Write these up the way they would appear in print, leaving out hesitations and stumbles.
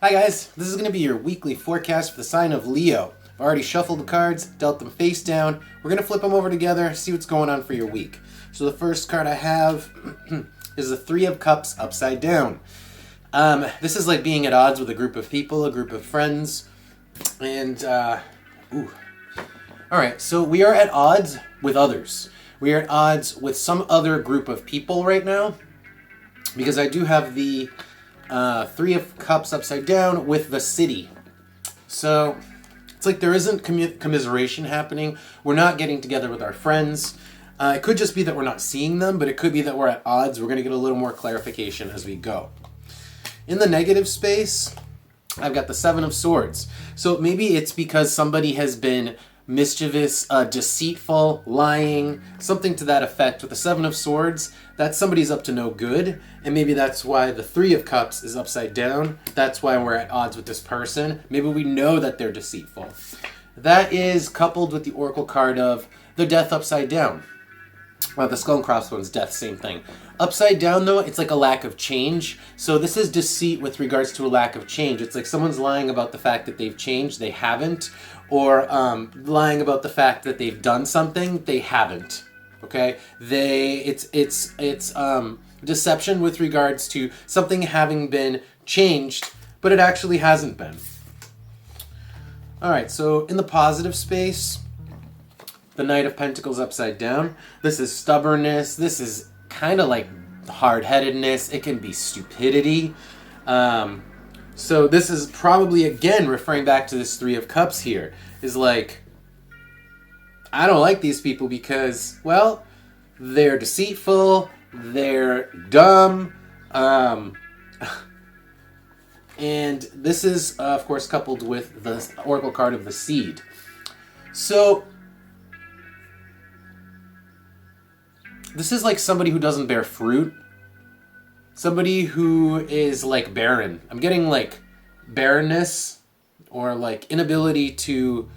Hi guys, this is going to be your weekly forecast for the sign of Leo. I've already shuffled the cards, dealt them face down. We're going to flip them over together, see what's going on for your week. So the first card I have is the Three of Cups upside down. This is like being at odds with a group of people, a group of friends. And, Alright, so we are at odds with others. We are at odds with some other group of people right now. Because I do have the Three of Cups upside down with the City. So it's like there isn't commiseration happening. We're not getting together with our friends. It could just be that we're not seeing them, but it could be that we're at odds. We're going to get a little more clarification as we go. In the negative space, I've got the Seven of Swords. So maybe it's because somebody has been mischievous, deceitful, lying, something to that effect. With the Seven of Swords, that somebody's up to no good, and maybe that's why the Three of Cups is upside down. That's why we're at odds with this person. Maybe we know that they're deceitful. That is coupled with the Oracle card of the Death upside down. The Skull and Crossbones, death, same thing. Upside down, though, it's like a lack of change. So this is deceit with regards to a lack of change. It's like someone's lying about the fact that they've changed, they haven't. Or lying about the fact that they've done something, they haven't. Okay? It's deception with regards to something having been changed, but it actually hasn't been. Alright, so in the positive space, the Knight of Pentacles upside down. This is stubbornness. This is kind of like hard-headedness. It can be stupidity. So this is probably, again, referring back to this Three of Cups here, is like, I don't like these people because, well, they're deceitful, they're dumb, and this is, of course, coupled with the Oracle card of the Seed. So this is like somebody who doesn't bear fruit. Somebody who is like barren. I'm getting like barrenness or like inability to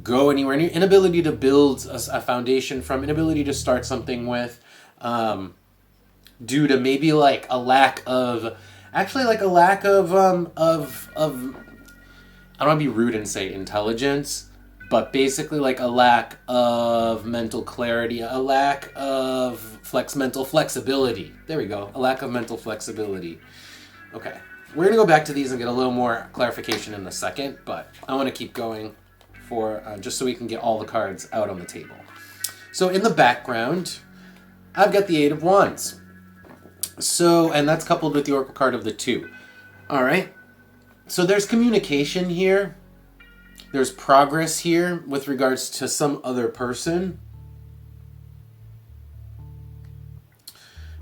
go anywhere. Inability to build a foundation from. Inability to start something with. Due to maybe like a lack of... Actually like a lack of I don't want to be rude and say intelligence. But basically like a lack of mental clarity, a lack of mental flexibility. There we go, a lack of mental flexibility. Okay, we're going to go back to these and get a little more clarification in a second, but I want to keep going for just so we can get all the cards out on the table. So in the background, I've got the Eight of Wands. So, and that's coupled with the Oracle card of the Two. All right, so there's communication here. There's progress here with regards to some other person.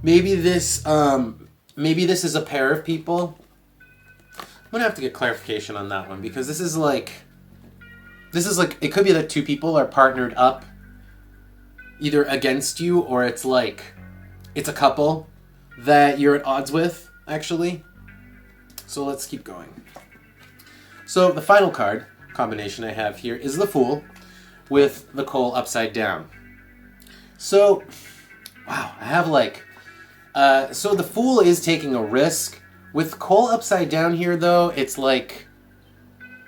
Maybe this is a pair of people. I'm gonna have to get clarification on that one because this is like it could be that two people are partnered up either against you or it's like it's a couple that you're at odds with actually. So let's keep going. So the final card combination I have here is the Fool with the Coal upside down. So, wow, I have like... so the Fool is taking a risk. With Coal upside down here, though, it's like...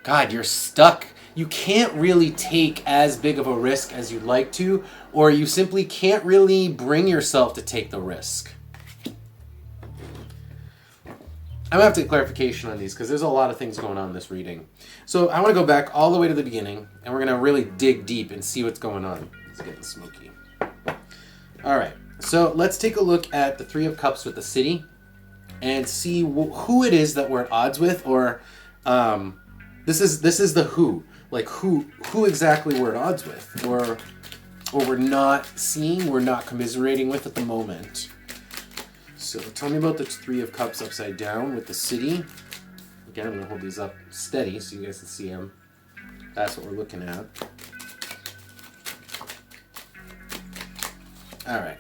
God, you're stuck. You can't really take as big of a risk as you'd like to, or you simply can't really bring yourself to take the risk. I'm going to have to get clarification on these because there's a lot of things going on in this reading. So I want to go back all the way to the beginning and we're going to really dig deep and see what's going on. It's getting smoky. All right. So let's take a look at the Three of Cups with the City and see who it is that we're at odds with, or this is the who. Like who exactly we're at odds with, or we're not seeing, we're not commiserating with at the moment. So tell me about the Three of Cups upside down with the City. Again, I'm going to hold these up steady so you guys can see them. That's what we're looking at. Alright.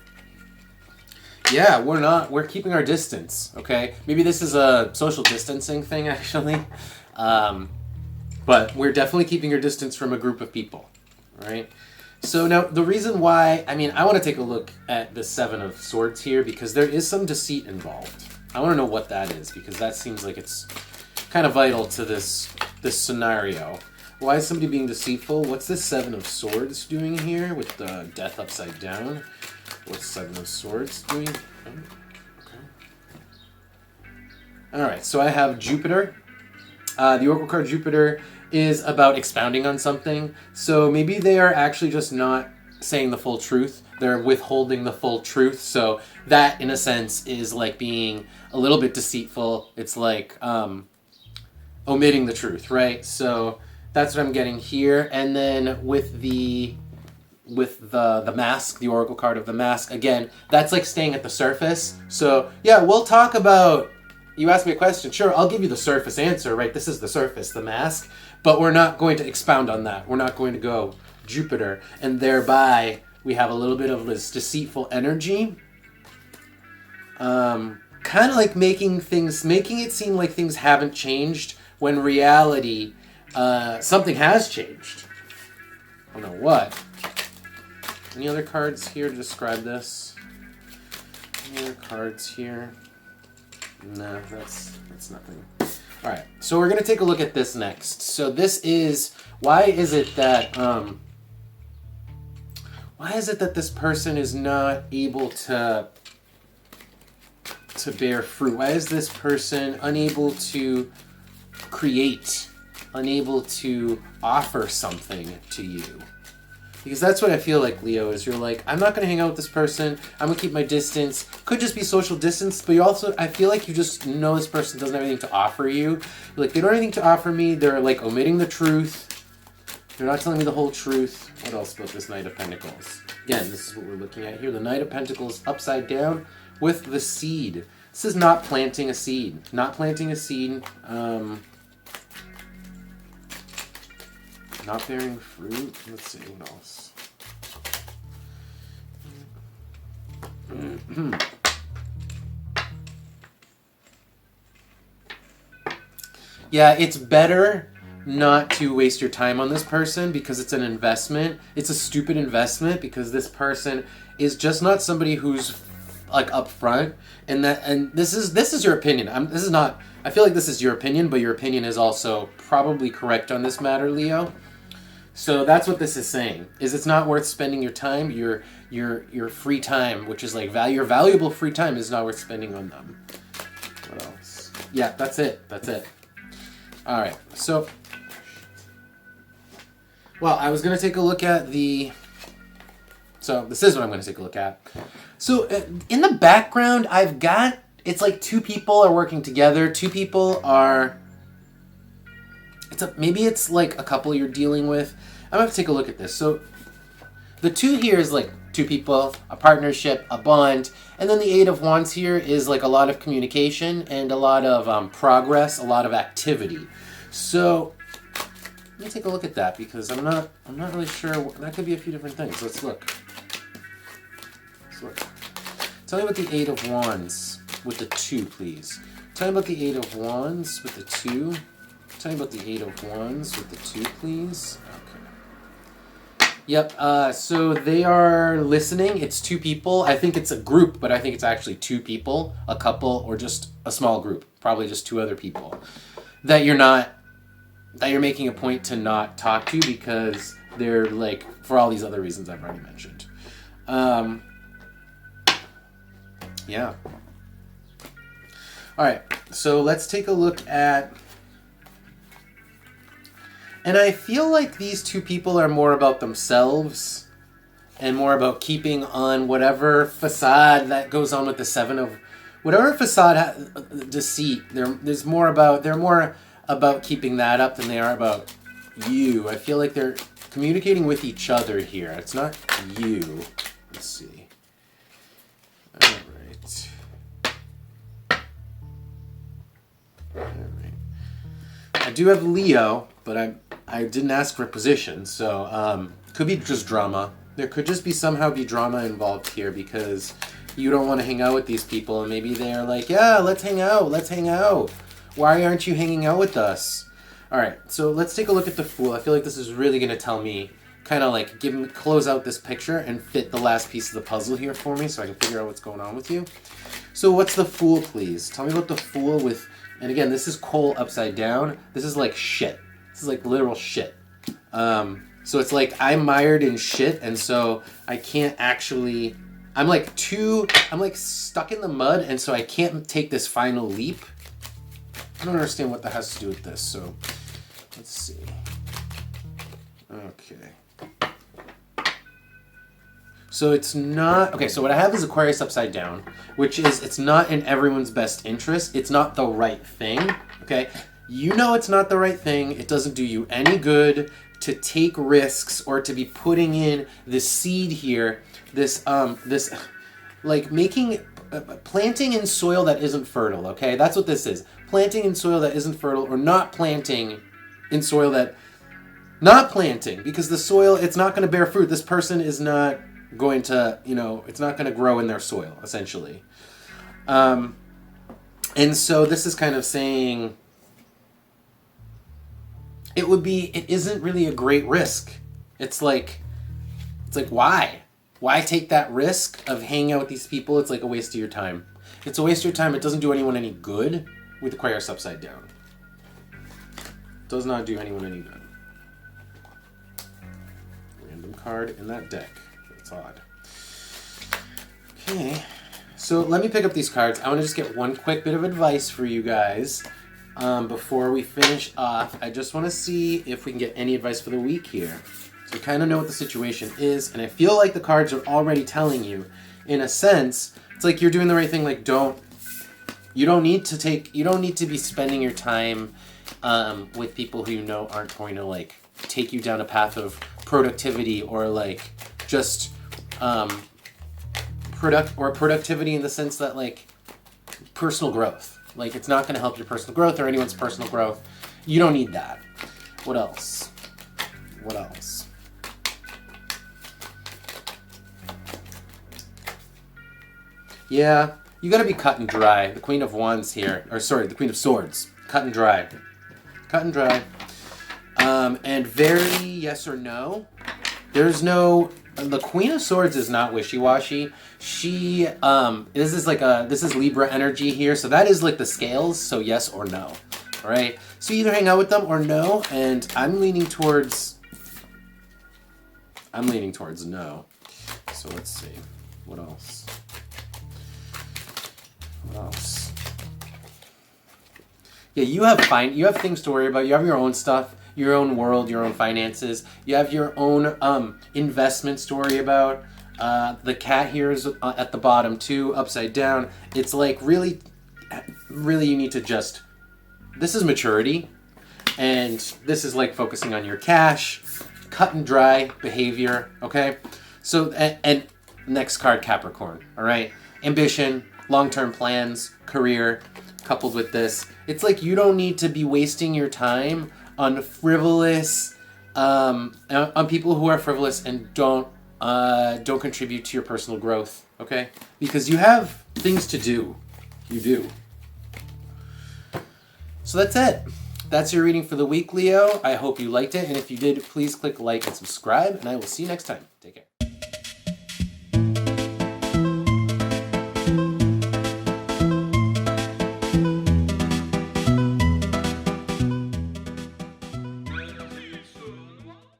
Yeah, we're keeping our distance, okay? Maybe this is a social distancing thing, actually. But we're definitely keeping our distance from a group of people, right? So now, the reason why, I want to take a look at the Seven of Swords here because there is some deceit involved. I want to know what that is because that seems like it's kind of vital to this scenario. Why is somebody being deceitful? What's this Seven of Swords doing here with the Death upside down? What's Seven of Swords doing? Okay. Alright, so I have Jupiter. The Oracle card Jupiter is about expounding on something. So maybe they are actually just not saying the full truth. They're withholding the full truth. So that, in a sense, is like being a little bit deceitful. It's like omitting the truth, right? So that's what I'm getting here. And then with the mask, the Oracle card of the mask, again, that's like staying at the surface. So yeah, we'll talk about, you asked me a question, sure, I'll give you the surface answer, right? This is the surface, the mask, but we're not going to expound on that. We're not going to go Jupiter, and thereby we have a little bit of this deceitful energy. Kind of like making it seem like things haven't changed, when reality, something has changed. I don't know what. Any other cards here to describe this? Any other cards here? No, that's nothing. All right, so we're gonna take a look at this next. So this is, why is it that this person is not able to bear fruit? Why is this person unable to create, unable to offer something to you? Because that's what I feel like, Leo, is you're like, I'm not going to hang out with this person. I'm going to keep my distance. Could just be social distance, but you also, I feel like you just know this person doesn't have anything to offer you. You're like, they don't have anything to offer me. They're like omitting the truth. They're not telling me the whole truth. What else about this Knight of Pentacles? Again, this is what we're looking at here. The Knight of Pentacles upside down with the seed. This is not planting a seed. Not planting a seed. Not bearing fruit. Let's see, what else? Yeah, it's better not to waste your time on this person because it's an investment. It's a stupid investment because this person is just not somebody who's like upfront, and this is your opinion. I feel like this is your opinion, but your opinion is also probably correct on this matter, Leo. So that's what this is saying, is it's not worth spending your time, your free time, which is like your valuable free time is not worth spending on them. What else? Yeah, that's it. All right, so, well, I was going to take a look at so this is what I'm going to take a look at. So in the background, I've got, it's like two people are working together. Two people are, maybe it's like a couple you're dealing with. I'm going to take a look at this. So the two here is like two people, a partnership, a bond. And then the Eight of Wands here is like a lot of communication and a lot of progress, a lot of activity. So let me take a look at that because I'm not really sure. That could be a few different things. Let's look. Tell me about the Eight of Wands with the 2, please. Tell me about the Eight of Wands with the 2. Tell me about the Eight of Wands with the 2, please. Okay. Yep, so they are listening. It's two people. I think it's a group, but I think it's actually two people, a couple, or just a small group. Probably just two other people that you're making a point to not talk to because they're like, for all these other reasons I've already mentioned. Yeah. All right, so let's take a look at, and I feel like these two people are more about themselves and more about keeping on whatever facade that goes on with the Seven of, whatever facade deceit. They're more about keeping that up than they are about you. I feel like they're communicating with each other here. It's not you. Let's see. All right. I do have Leo, but I didn't ask for position, so could be just drama. There could just somehow be drama involved here because you don't want to hang out with these people, and maybe they're like, yeah, let's hang out. Why aren't you hanging out with us? All right, so let's take a look at the Fool. I feel like this is really going to tell me, kind of like close out this picture and fit the last piece of the puzzle here for me so I can figure out what's going on with you. So what's the Fool, please? Tell me about the Fool with And again, this is coal upside down. This is like shit. This is like literal shit. So it's like I'm mired in shit, and so I can't actually... I'm like stuck in the mud, and so I can't take this final leap. I don't understand what that has to do with this, so let's see. Okay. So it's not... Okay, so what I have is Aquarius upside down, which is, it's not in everyone's best interest. It's not the right thing, okay? You know it's not the right thing. It doesn't do you any good to take risks or to be putting in this seed here, this like planting in soil that isn't fertile, okay? That's what this is. Planting in soil that isn't fertile, or not planting in soil that... Not planting, because the soil, it's not going to bear fruit. This person is not going to, it's not going to grow in their soil, essentially. And so this is kind of saying... It isn't really a great risk. It's like, why? Why take that risk of hanging out with these people? It's like a waste of your time. It's a waste of your time. It doesn't do anyone any good with Aquarius upside down. Does not do anyone any good. Random card in that deck. That's odd. Okay. So let me pick up these cards. I want to just get one quick bit of advice for you guys. Before we finish off, I just want to see if we can get any advice for the week here. So we kind of know what the situation is, and I feel like the cards are already telling you, in a sense, it's like you're doing the right thing. Like, you don't need to be spending your time with people who you know aren't going to like take you down a path of productivity, or like just productivity in the sense that like personal growth. Like, it's not going to help your personal growth or anyone's personal growth. You don't need that. What else? What else? Yeah, you got to be cut and dry. The Queen of Wands here, or sorry, the Queen of Swords. Cut and dry. Cut and dry. And very yes or no. There's no... The Queen of Swords is not wishy-washy. She, this is Libra energy here, so that is like the scales, so yes or no. All right? So you either hang out with them or no, and I'm leaning towards no. So let's see. What else? What else? Yeah, you have things to worry about. You have your own stuff. Your own world, your own finances. You have your own investments to worry about. The cat here is at the bottom too, upside down. It's like really you need to just... This is maturity. And this is like focusing on your cash. Cut and dry behavior, okay? So, and next card, Capricorn, all right? Ambition, long-term plans, career, coupled with this. It's like you don't need to be wasting your time on frivolous, on people who are frivolous and don't contribute to your personal growth, okay? Because you have things to do. You do. So that's it. That's your reading for the week, Leo. I hope you liked it, and if you did, please click like and subscribe, and I will see you next time. Take care.